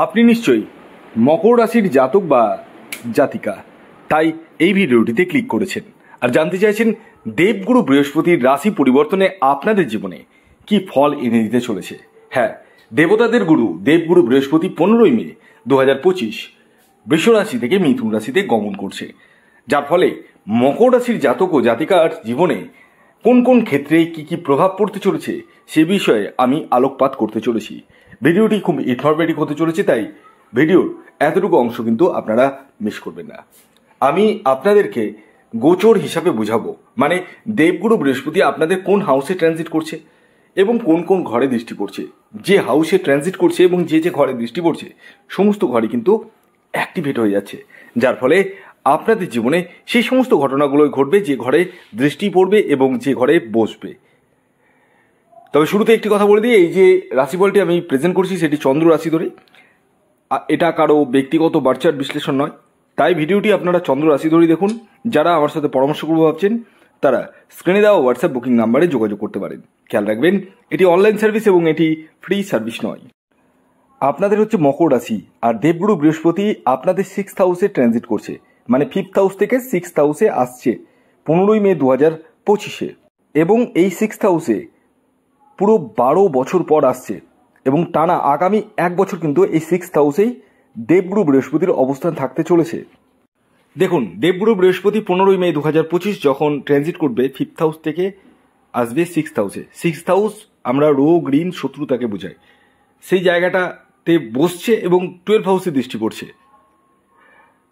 আপনি নিশ্চয়ই মকর রাশির জাতক বা জাতিকা, তাই এই ভিডিওটিতে ক্লিক করেছেন আর জানতে চাইছেন দেবগুরু বৃহস্পতির রাশি পরিবর্তনে আপনাদের জীবনে কি ফল এনে দিতে চলেছে। হ্যাঁ, দেবতাদের গুরু দেবগুরু বৃহস্পতি 15ই মে 2025 বৃষ রাশি থেকে মিথুন রাশিতে গমন করছে, যার ফলে মকর রাশির জাতক ও জাতিকার জীবনে কোন কোন ক্ষেত্রে কি কি প্রভাব পড়তে চলেছে সে বিষয়ে আমি আলোকপাত করতে চলেছি। ভিডিওটি খুব ইনফরমেটিভ হতে চলেছে, তাই ভিডিওর এতটুকু অংশ কিন্তু আপনারা মিস করবেন না। আমি আপনাদেরকে গোচর হিসাবে বুঝাবো, মানে দেবগুরু বৃহস্পতি আপনাদের কোন হাউসে ট্রানজিট করছে এবং কোন কোন ঘরে দৃষ্টি পড়ছে। যে হাউসে ট্রানজিট করছে এবং যে যে ঘরে দৃষ্টি পড়ছে সমস্ত ঘরে কিন্তু অ্যাক্টিভেট হয়ে যাচ্ছে, যার ফলে আপনাদের জীবনে সেই সমস্ত ঘটনাগুলোই ঘটবে যে ঘরে দৃষ্টি পড়বে এবং যে ঘরে বসবে। তবে শুরুতে একটি কথা বলে দিই, এই যে রাশিফলটি আমি প্রেজেন্ট করছি সেটি চন্দ্র রাশি ধরে, এটা কারো ব্যক্তিগত বার্চার বিশ্লেষণ নয়, তাই ভিডিওটি আপনারা চন্দ্র রাশি ধরেই দেখুন। যারা আমার সাথে পরামর্শ করবো ভাবছেন তারা স্ক্রিনে দেওয়া হোয়াটসঅ্যাপ বুকিং নাম্বারে যোগাযোগ করতে পারেন। খেয়াল রাখবেন, এটি অনলাইন সার্ভিস এবং এটি ফ্রি সার্ভিস নয়। আপনাদের হচ্ছে মকর রাশি, আর দেবগুরু বৃহস্পতি আপনাদের 6th হাউসে ট্রানজিট করছে, মানে 5th হাউস থেকে 6th হাউসে আসছে 15ই মে 2025 এবং এই 6th হাউসে পুরো 12 বছর পর আসছে এবং টানা আগামী 1 বছর কিন্তু এই 6th হাউসেই দেবগুরু বৃহস্পতির অবস্থান থাকতে চলেছে। দেখুন, দেবগুরু বৃহস্পতি 15ই মে 2025 যখন ট্রানজিট করবে 5th হাউস থেকে আসবে 6th হাউসে। 6th হাউস আমরা রোগ ঋণ শত্রুতাকে বোঝাই, সেই জায়গাটাতে বসছে এবং 12 হাউসে দৃষ্টি পড়ছে।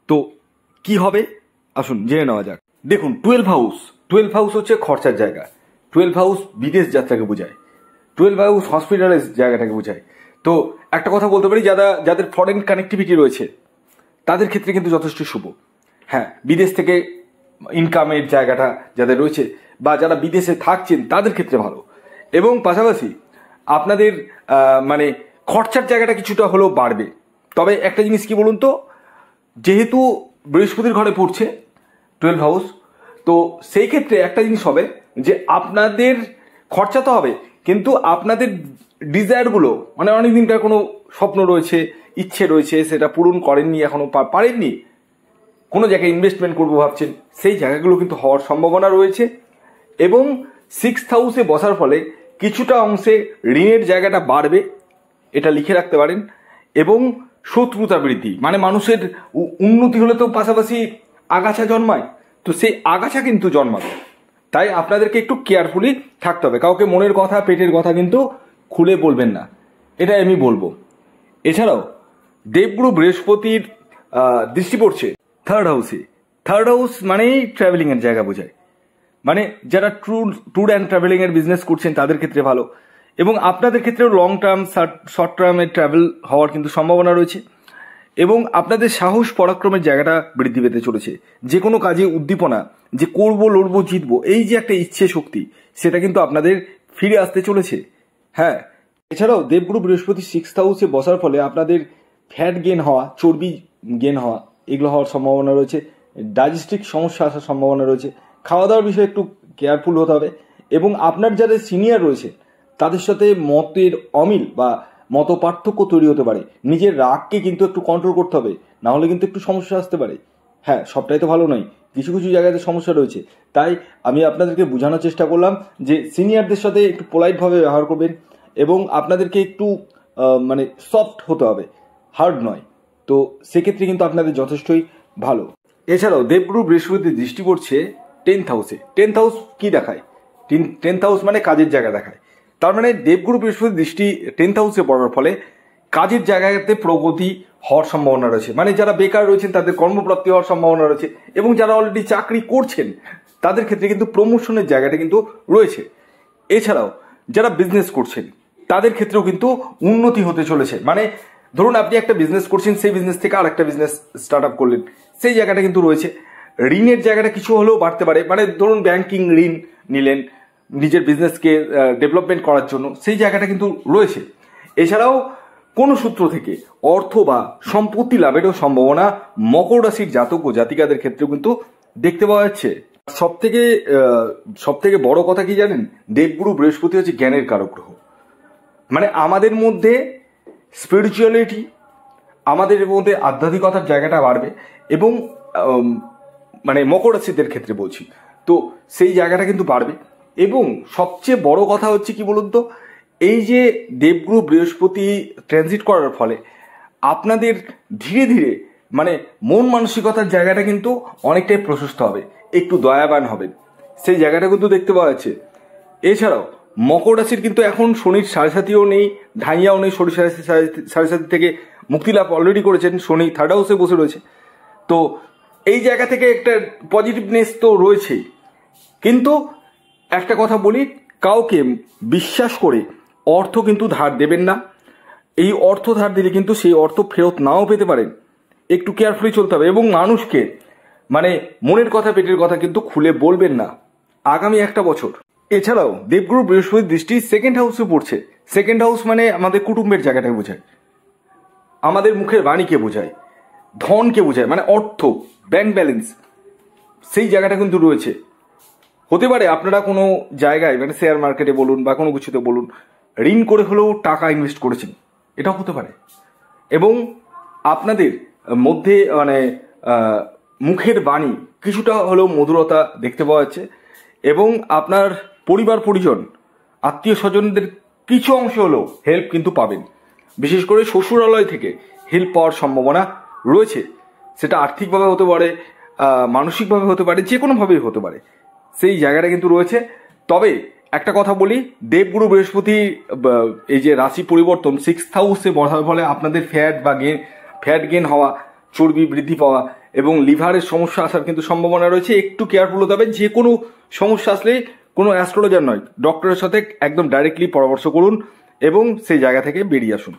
তো কি হবে আসুন জেনে নেওয়া যাক। দেখুন, 12 হাউস হচ্ছে খরচার জায়গা, 12 হাউস বিদেশ যাত্রাকে বোঝায়, 12 হাউস হসপিটালের জায়গাটাকে বোঝায়। তো একটা কথা বলতে পারি, যাদের ফরেন কানেক্টিভিটি রয়েছে তাদের ক্ষেত্রে কিন্তু যথেষ্ট শুভ। হ্যাঁ, বিদেশ থেকে ইনকামের জায়গাটা যাদের রয়েছে বা যারা বিদেশে থাকছেন তাদের ক্ষেত্রে ভালো, এবং পাশাপাশি আপনাদের মানে খরচার জায়গাটা কিছুটা হলেও বাড়বে। তবে একটা জিনিস কি বলুন তো, যেহেতু বৃহস্পতির ঘরে পড়ছে 12 হাউস, তো সেই ক্ষেত্রে একটা জিনিস হবে যে আপনাদের খরচা তো হবে, কিন্তু আপনাদের ডিজায়ারগুলো, মানে অনেকদিনকার কোনো স্বপ্ন রয়েছে, ইচ্ছে রয়েছে, সেটা পূরণ করেননি, এখনো পারেননি, কোনো জায়গায় ইনভেস্টমেন্ট করবো ভাবছেন, সেই জায়গাগুলো কিন্তু হওয়ার সম্ভাবনা রয়েছে। এবং 6th হাউসে বসার ফলে কিছুটা অংশে ঋণের জায়গাটা বাড়বে, এটা লিখে রাখতে পারেন। এবং শত্রুতা বৃদ্ধি, মানে মানুষের উন্নতি হলে তো পাশাপাশি আগাছা জন্মায়, তো সেই আগাছা কিন্তু জন্মাবে, তাই আপনাদেরকে একটু কেয়ারফুলি থাকতে হবে। কাউকে মনের কথা পেটের কথা কিন্তু খুলে বলবেন না, এটাই আমি বলবো। এছাড়াও দেবগুরু বৃহস্পতির দৃষ্টি পড়ছে 3rd হাউসে। 3rd হাউস মানেই ট্রাভেলিং এর জায়গা বোঝায়, মানে যারা ট্যুর অ্যান্ড ট্রাভেলিং এর বিজনেস করছেন তাদের ক্ষেত্রে ভালো, এবং আপনাদের ক্ষেত্রেও লং টার্ম শর্ট টার্মের ট্রাভেল হওয়ার কিন্তু সম্ভাবনা রয়েছে। এবং আপনাদের সাহস পরাক্রমের জায়গাটা বৃদ্ধি পেতে চলেছে, যে কোনো কাজে উদ্দীপনা, যে করবো লড়বো জিতবো, এই যে একটা ইচ্ছে শক্তি, সেটা কিন্তু আপনাদের ফিরে আসতে চলেছে। হ্যাঁ, এছাড়াও দেবগুরু বৃহস্পতি 6th হাউসে বসার ফলে আপনাদের ফ্যাট গেন হওয়া, চর্বি গেন হওয়া, এগুলো হওয়ার সম্ভাবনা রয়েছে। ডাইজেস্টিক সমস্যা আসার সম্ভাবনা রয়েছে। খাওয়া দাওয়ার বিষয়ে একটু কেয়ারফুল হতে হবে, এবং আপনার যারা সিনিয়র রয়েছে তাদের সাথে মতের অমিল বা মত পার্থক্য তৈরি হতে পারে। নিজের রাগকে কিন্তু একটু কন্ট্রোল করতে হবে, না হলে কিন্তু একটু সমস্যা আসতে পারে। হ্যাঁ, সবটাই তো ভালো নয়, কিছু কিছু জায়গাতে সমস্যা রয়েছে, তাই আমি আপনাদেরকে বোঝানোর চেষ্টা করলাম যে সিনিয়রদের সাথে একটু পোলাইটভাবে ব্যবহার করবেন, এবং আপনাদেরকে একটু মানে সফট হতে হবে, হার্ড নয়। তো সেক্ষেত্রে কিন্তু আপনাদের যথেষ্টই ভালো। এছাড়াও দেবগুরু বৃহস্পতি দৃষ্টি পড়ছে 10th হাউসে। 10th হাউস কি দেখায়? 10th হাউস মানে কাজের জায়গা দেখায়। তার মানে দেবগুরু বৃহস্পতি দৃষ্টি 10th হাউসে পড়ার ফলে কাজের জায়গাতে প্রগতি হওয়ার সম্ভাবনা রয়েছে, মানে যারা বেকার রয়েছেন তাদের কর্মপ্রাপ্তি হওয়ার সম্ভাবনা রয়েছে, এবং যারা অলরেডি চাকরি করছেন তাদের ক্ষেত্রে কিন্তু প্রমোশনের জায়গাটা কিন্তু রয়েছে। এছাড়াও যারা বিজনেস করছেন তাদের ক্ষেত্রেও কিন্তু উন্নতি হতে চলেছে, মানে ধরুন আপনি একটা বিজনেস করছেন, সেই বিজনেস থেকে আর একটা বিজনেস স্টার্ট আপ করলেন, সেই জায়গাটা কিন্তু রয়েছে। ঋণের জায়গাটা কিছু হলেও বাড়তে পারে, মানে ধরুন ব্যাংকিং ঋণ নিলেন নিজের বিজনেসকে ডেভেলপমেন্ট করার জন্য, সেই জায়গাটা কিন্তু রয়েছে। এছাড়াও কোনো সূত্র থেকে অর্থ বা সম্পত্তি লাভেরও সম্ভাবনা মকর রাশির জাতক ও জাতিকাদের ক্ষেত্রেও কিন্তু দেখতে পাওয়া যাচ্ছে। সব থেকে বড় কথা কি জানেন, দেবগুরু বৃহস্পতি হচ্ছে জ্ঞানের কারক গ্রহ, মানে আমাদের মধ্যে স্পিরিচুয়ালিটি আমাদের মধ্যে আধ্যাত্মিকতার জায়গাটা বাড়বে এবং মানে মকর রাশিদের ক্ষেত্রে বলছি, তো সেই জায়গাটা কিন্তু বাড়বে। এবং সবচেয়ে বড় কথা হচ্ছে কি বলুন তো, এই যে দেবগুরু বৃহস্পতি ট্রানজিট করার ফলে আপনাদের ধীরে ধীরে মানে মন মানসিকতার জায়গাটা কিন্তু অনেকটাই প্রশস্ত হবে, একটু দয়াবান হবেন, সেই জায়গাটা কিন্তু দেখতে পাওয়া যাচ্ছে। এছাড়াও মকর রাশির কিন্তু এখন শনির সাড়ে সাথীও নেই, ঢাইয়াও নেই, শনি সাড়ে সাথী থেকে মুক্তি লাভ অলরেডি করেছেন, শনি থার্ড হাউসে বসে রয়েছে। তো এই জায়গা থেকে একটা পজিটিভনেস তো রয়েছেই, কিন্তু একটা কথা বলি, কাউকে বিশ্বাস করে অর্থ কিন্তু ধার দেবেন না। এই অর্থ ধার দিলে কিন্তু সেই অর্থ ফেরত নাও পেতে পারেন, একটু কেয়ারফুলি চলতে হবে। এবং মানুষকে মানে মনের কথা পেটের কথা কিন্তু খুলে বলবেন না আগামী একটা বছর। এছাড়াও দেবগুরু বৃহস্পতির দৃষ্টি সেকেন্ড হাউসে পড়ছে। সেকেন্ড হাউস মানে আমাদের কুটুম্বের জায়গাটাকে বোঝায়, আমাদের মুখের বাণীকে বোঝায়, ধনকে বোঝায়, মানে অর্থ, ব্যাংক ব্যালেন্স, সেই জায়গাটা কিন্তু রয়েছে। হতে পারে আপনারা কোনো জায়গায় মানে শেয়ার মার্কেটে বলুন বা কোনো কিছুতে বলুন ঋণ করে হলেও টাকা ইনভেস্ট করেছেন, এটাও হতে পারে। এবং আপনাদের মধ্যে মানে মুখের বাণী কিছুটা হলেও মধুরতা দেখতে পাওয়া যাচ্ছে। এবং আপনার পরিবার পরিজন আত্মীয় স্বজনদের কিছু অংশ হলেও হেল্প কিন্তু পাবেন, বিশেষ করে শ্বশুরালয় থেকে হেল্প পাওয়ার সম্ভাবনা রয়েছে। সেটা আর্থিকভাবে হতে পারে, মানসিকভাবে হতে পারে, যে কোনোভাবেই হতে পারে, সেই জায়গাটা কিন্তু রয়েছে। তবে একটা কথা বলি, দেবগুরু বৃহস্পতি এই যে রাশি পরিবর্তন সিক্সথ হাউসে বসার ফলে আপনাদের ফ্যাট গেন হওয়া, চর্বি বৃদ্ধি পাওয়া এবং লিভারের সমস্যা আসার কিন্তু সম্ভাবনা রয়েছে। একটু কেয়ারফুল হতে হবে। যে কোনো সমস্যা আসলে কোনো অ্যাস্ট্রোলজার নয়, ডক্টরের সাথে একদম ডাইরেক্টলি পরামর্শ করুন এবং সেই জায়গা থেকে বেরিয়ে আসুন।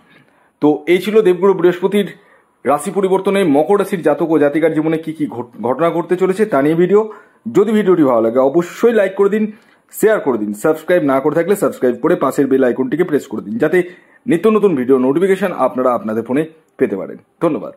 তো এই ছিল দেবগুরু বৃহস্পতির রাশি পরিবর্তনে মকর রাশির জাতক ও জাতিকার জীবনে কি কি ঘটনা ঘটতে চলেছে তা নিয়ে ভিডিও। যদি ভিডিওটি ভালো লাগে অবশ্যই লাইক করে দিন, শেয়ার করে দিন, সাবস্ক্রাইব না করে থাকলে সাবস্ক্রাইব করে পাশের বেল আইকনটিকে প্রেস করে দিন, যাতে নিত্য নতুন ভিডিও নোটিফিকেশন আপনারা আপনাদের ফোনে পেতে পারেন। ধন্যবাদ।